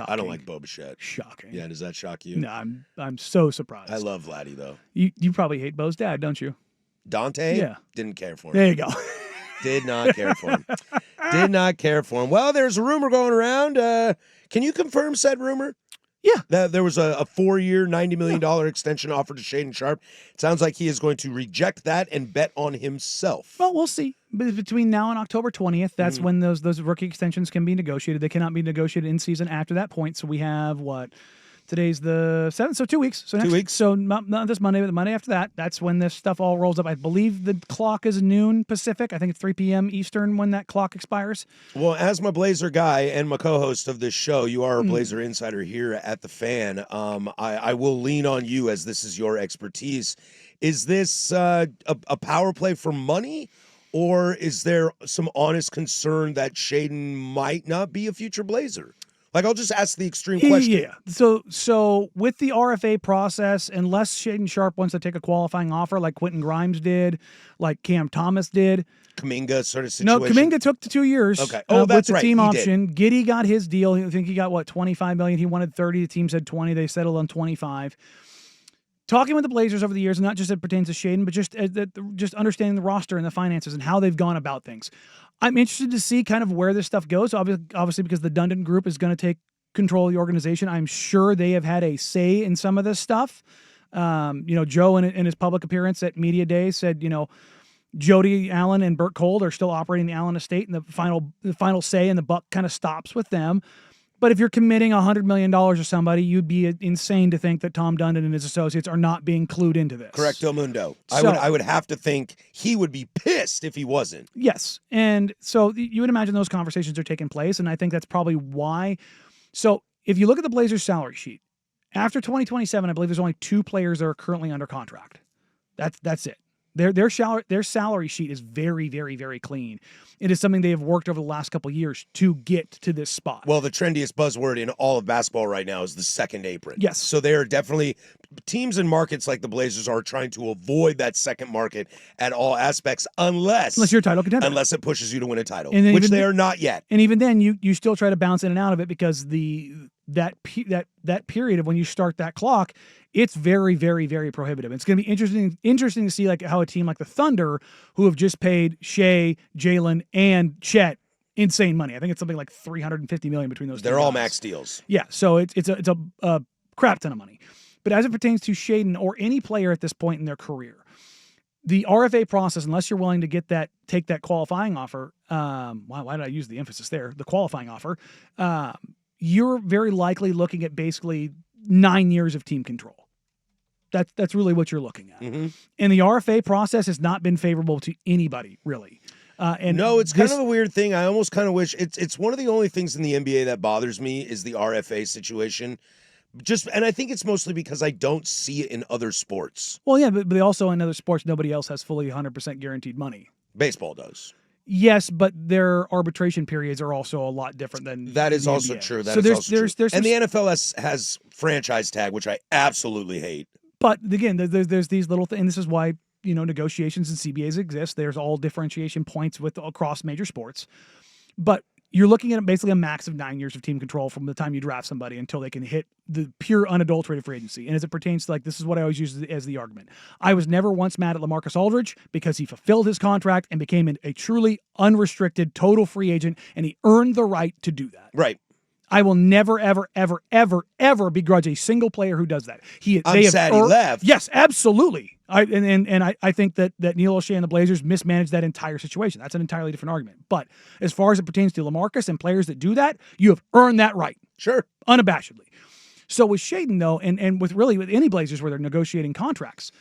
I don't like Bo Bichette. Shocking. Yeah, does that shock you? No, I'm so surprised. I love Vladdy though. You probably hate Bo's dad, don't you? Dante? Yeah. Didn't care for him. There you go. Did not care for him. Did not care for him. Well, there's a rumor going around. Can you confirm said rumor? Yeah. That there was a 4-year, $90 million extension offered to Shaedon Sharpe. It sounds like he is going to reject that and bet on himself. Well, we'll see. But between now and October 20th, that's when those rookie extensions can be negotiated. They cannot be negotiated in season after that point. So we have what? Today's the 7th, so 2 weeks. So 2 weeks. So not this Monday, but the Monday after that. That's when this stuff all rolls up. I believe the clock is noon Pacific. I think it's 3 p.m. Eastern when that clock expires. Well, as my Blazer guy and my co-host of this show, you are a Blazer insider here at The Fan. I will lean on you as this is your expertise. Is this a power play for money, or is there some honest concern that Shaedon might not be a future Blazer? Like, I'll just ask the extreme question. Yeah. So with the RFA process, unless Shaedon Sharpe wants to take a qualifying offer like Quentin Grimes did, like Cam Thomas did. Kuminga sort of situation. No, Kuminga took the 2 years. Okay. Oh, that's with the right. team He option. did. Giddy got his deal. I think he got, $25 million. He wanted 30. The team said 20. They settled on 25. Talking with the Blazers over the years, and not just as it pertains to Shaedon, but just understanding the roster and the finances and how they've gone about things. I'm interested to see kind of where this stuff goes, obviously because the Dundon Group is going to take control of the organization. I'm sure they have had a say in some of this stuff. Joe in his public appearance at Media Day said, Jody Allen and Burt Cold are still operating the Allen estate, and the final say and the buck kind of stops with them. But if you're committing $100 million to somebody, you'd be insane to think that Tom Dundon and his associates are not being clued into this. Correcto mundo. So, I would have to think he would be pissed if he wasn't. Yes. And so you would imagine those conversations are taking place, and I think that's probably why. So if you look at the Blazers salary sheet, after 2027, I believe there's only 2 players that are currently under contract. That's it. Their salary sheet is very, very, very clean. It is something they have worked over the last couple of years to get to this spot. Well, the trendiest buzzword in all of basketball right now is the second apron. Yes. So they are definitely teams and markets like the Blazers are trying to avoid that second market at all aspects unless you're a title contender. Unless it pushes you to win a title, and which they are not yet. And even then, you still try to bounce in and out of it because that period of when you start that clock, it's very, very, very prohibitive. It's going to be interesting to see like how a team like the Thunder, who have just paid Shea, Jalen, and Chet insane money. I think it's something like $350 million between those. They're all max deals. Yeah, so it's a crap ton of money. But as it pertains to Shaedon or any player at this point in their career, the RFA process, unless you're willing to take that qualifying offer, why did I use the emphasis there? The qualifying offer. You're very likely looking at basically 9 years of team control. That's really what you're looking at. Mm-hmm. And the RFA process has not been favorable to anybody, really. No, it's kind of a weird thing. I almost kind of wish it's one of the only things in the NBA that bothers me is the RFA situation. And I think it's mostly because I don't see it in other sports. Well, yeah, but they also in other sports, nobody else has fully 100% guaranteed money. Baseball does. Yes, but their arbitration periods are also a lot different than that is the also NBA. true. There's and the NFL has franchise tag, which I absolutely hate. But again, there's these little things, and this is why negotiations and CBAs exist. There's all differentiation points across major sports, but you're looking at basically a max of 9 years of team control from the time you draft somebody until they can hit the pure unadulterated free agency. And as it pertains to this is what I always use as the argument. I was never once mad at LaMarcus Aldridge because he fulfilled his contract and became a truly unrestricted total free agent, and he earned the right to do that. Right. I will never, ever, ever, ever, ever begrudge a single player who does that. I'm sad he left. Yes, absolutely. I think that Neil O'Shea and the Blazers mismanaged that entire situation. That's an entirely different argument. But as far as it pertains to LaMarcus and players that do that, you have earned that right. Sure. Unabashedly. So with Shaedon, though, and with any Blazers where they're negotiating contracts,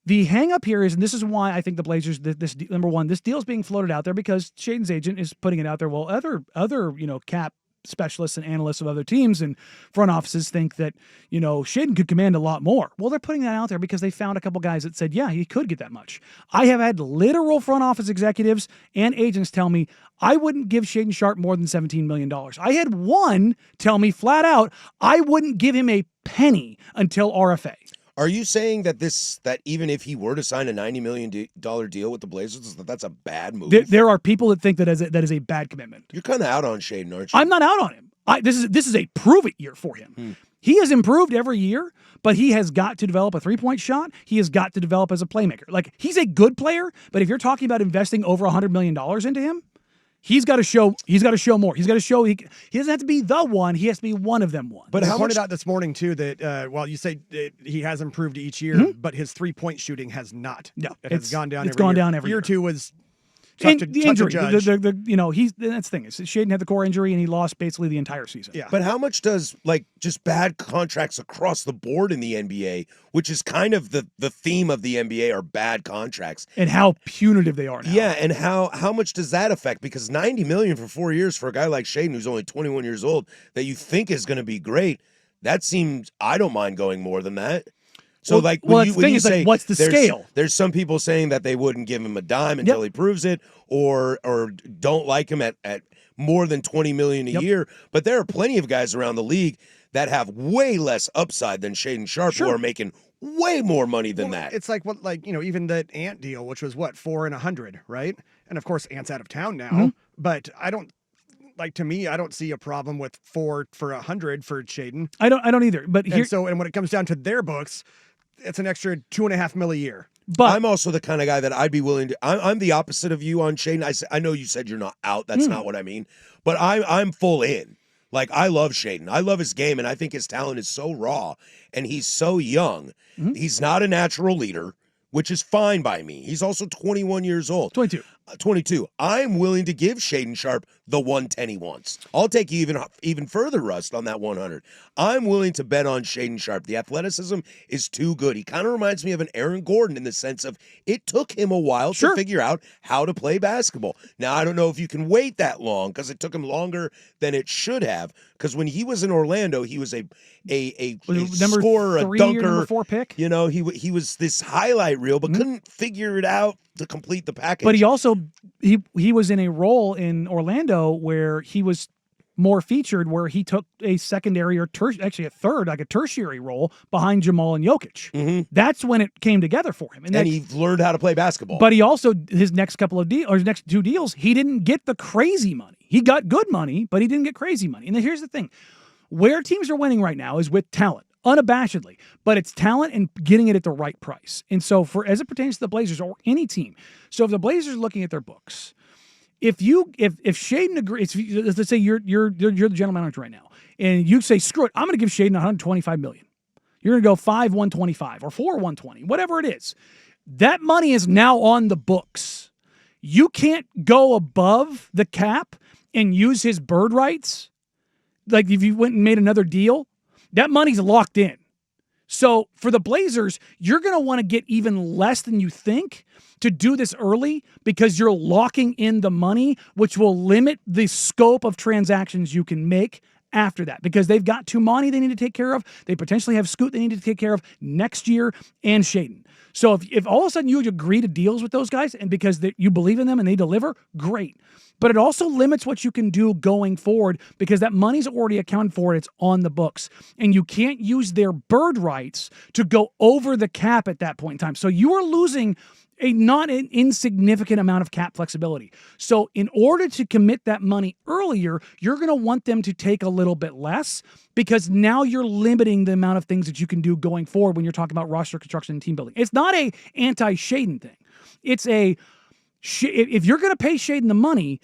the hang up here is, and this is why I think the Blazers, this number one, this deal is being floated out there because Shaedon's agent is putting it out there. Well, other cap specialists and analysts of other teams and front offices think that, Shaedon could command a lot more. Well, they're putting that out there because they found a couple guys that said, yeah, he could get that much. I have had literal front office executives and agents tell me I wouldn't give Shaedon Sharpe more than $17 million. I had one tell me flat out, I wouldn't give him a penny until RFA. Are you saying that even if he were to sign a $90 million deal with the Blazers, that's a bad move? There are people that think that is a bad commitment. You're kind of out on Shaedon, aren't you? I'm not out on him. This is a prove it year for him. He has improved every year, but he has got to develop a 3-point shot. He has got to develop as a playmaker. Like, he's a good player, but if you're talking about investing over $100 million into him, he's got to show more. He's got to show he doesn't have to be the one. He has to be one of them one. But I pointed out this morning too that while you say he has improved each year, but his 3-point shooting has not. No, it has gone down. It's gone down every year. Year 2 was and tough the to injury. judge. That's the thing is Shaedon had the core injury and he lost basically the entire season. Yeah. But how much does just bad contracts across the board in the NBA, which is kind of the theme of the NBA, are bad contracts, and how punitive they are now. Yeah, and how much does that affect? Because $90 million for 4 years for a guy like Shaedon, who's only 21 years old, that you think is going to be great, that seems, I don't mind going more than that. So when you say, what's the scale? There's some people saying that they wouldn't give him a dime until he proves it, or don't like him at more than $20 million a year. But there are plenty of guys around the league that have way less upside than Shaedon Sharpe, who are making way more money than that. It's even the Ant deal, which was 4 and 100, right? And of course, Ant's out of town now. But I don't. To me, I don't see a problem with 4 for 100 for Shaedon. I don't either. But and when it comes down to their books, it's an extra $2.5 million a year. But I'm also the kind of guy that I'd be willing to. I'm the opposite of you on Shaedon. I know you said you're not out. That's not what I mean. But I'm full in. I love Shaedon. I love his game, and I think his talent is so raw, and he's so young. He's not a natural leader, which is fine by me. He's also 21 years old. 22. I'm willing to give Shaedon Sharpe the 110 he wants. I'll take you even further, Rust, on that 100. I'm willing to bet on Shaedon Sharpe. The athleticism is too good. He kind of reminds me of an Aaron Gordon in the sense of it took him a while to figure out how to play basketball. Now, I don't know if you can wait that long because it took him longer than it should have. Because when he was in Orlando, he was a scorer, a dunker, number 4 pick. He was this highlight reel, but couldn't figure it out to complete the package. But he also he was in a role in Orlando where he was more featured, where he took a secondary or actually a third, like a tertiary role behind Jamal and Jokic. That's when it came together for him, and he learned how to play basketball. But he also his next couple of deals, or his next 2 deals, he didn't get the crazy money. He got good money, but he didn't get crazy money. And then here's the thing: where teams are winning right now is with talent. Unabashedly, but it's talent and getting it at the right price. And so as it pertains to the Blazers or any team, so if the Blazers are looking at their books, if Shaedon agrees, let's say you're the general manager right now, and you say, screw it, I'm going to give Shaedon $125 million. You're going to go 5 125 or 4 120, whatever it is. That money is now on the books. You can't go above the cap and use his bird rights. Like if you went and made another deal, that money's locked in. So for the Blazers, you're going to want to get even less than you think to do this early because you're locking in the money, which will limit the scope of transactions you can make after that because they've got Tumani they need to take care of. They potentially have Scoot they need to take care of next year and Shaedon. So if all of a sudden you agree to deals with those guys and because you believe in them and they deliver, great. But it also limits what you can do going forward because that money's already accounted for. It's on the books. And you can't use their bird rights to go over the cap at that point in time. So you are losing a not an insignificant amount of cap flexibility. So in order to commit that money earlier, you're going to want them to take a little bit less because now you're limiting the amount of things that you can do going forward when you're talking about roster construction and team building. It's not a anti-Shaedon thing. It's if you're going to pay Shaedon the money,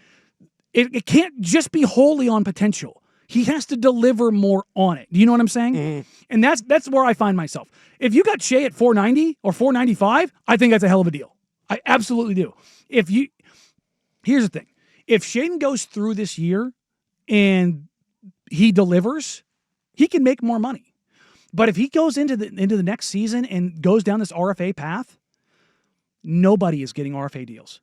it can't just be wholly on potential. He has to deliver more on it. Do you know what I'm saying? And that's where I find myself. If you got Shea at 490 or 495, I think that's a hell of a deal. I absolutely do. Here's the thing. If Shaedon goes through this year and he delivers, he can make more money. But if he goes into the next season and goes down this RFA path, nobody is getting RFA deals.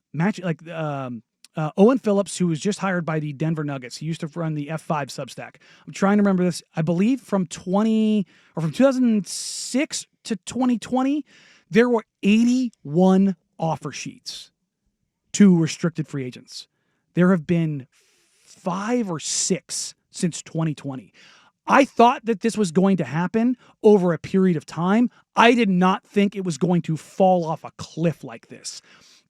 Owen Phillips, who was just hired by the Denver Nuggets. He used to run the F5 Substack. I'm trying to remember this. I believe from 2006 to 2020, there were 81 offer sheets to restricted free agents. There have been 5 or 6 since 2020. I thought that this was going to happen over a period of time. I did not think it was going to fall off a cliff like this.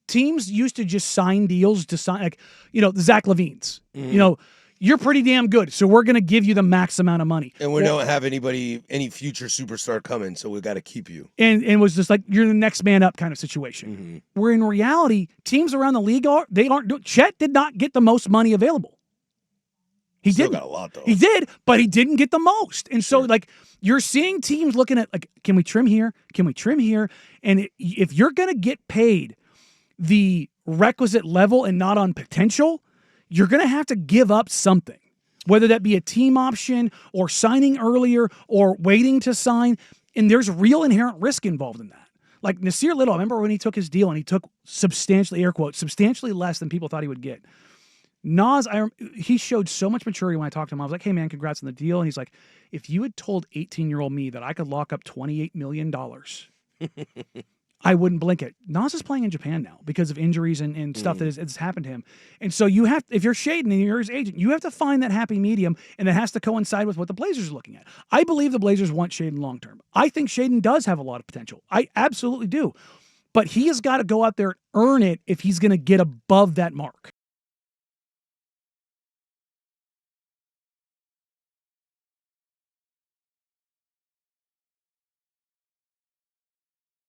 Teams used to just sign deals to sign, the Zach LaVines. you're pretty damn good, so we're going to give you the max amount of money. And we don't have any future superstar coming, so we got to keep you. And it was just like, you're the next man up kind of situation. Mm-hmm. Where in reality, teams around the league Chet did not get the most money available. He Still did got a lot, though. He did, but he didn't get the most. And so, like, you're seeing teams looking at, like, can we trim here? Can we trim here? And if you're going to get paid the requisite level and not on potential, you're going to have to give up something, whether that be a team option or signing earlier or waiting to sign. And there's real inherent risk involved in that. Like Nasir Little, I remember when he took his deal and he took substantially, air quotes, substantially less than people thought he would get. Nas, he showed so much maturity when I talked to him. I was like, hey, man, congrats on the deal. And he's like, if you had told 18-year-old me that I could lock up $28 million, I wouldn't blink it. Nas is playing in Japan now because of injuries and stuff that has happened to him. And so you have, if you're Shaedon and you're his agent, you have to find that happy medium, and it has to coincide with what the Blazers are looking at. I believe the Blazers want Shaedon long-term. I think Shaedon does have a lot of potential. I absolutely do. But he has got to go out there and earn it if he's going to get above that mark.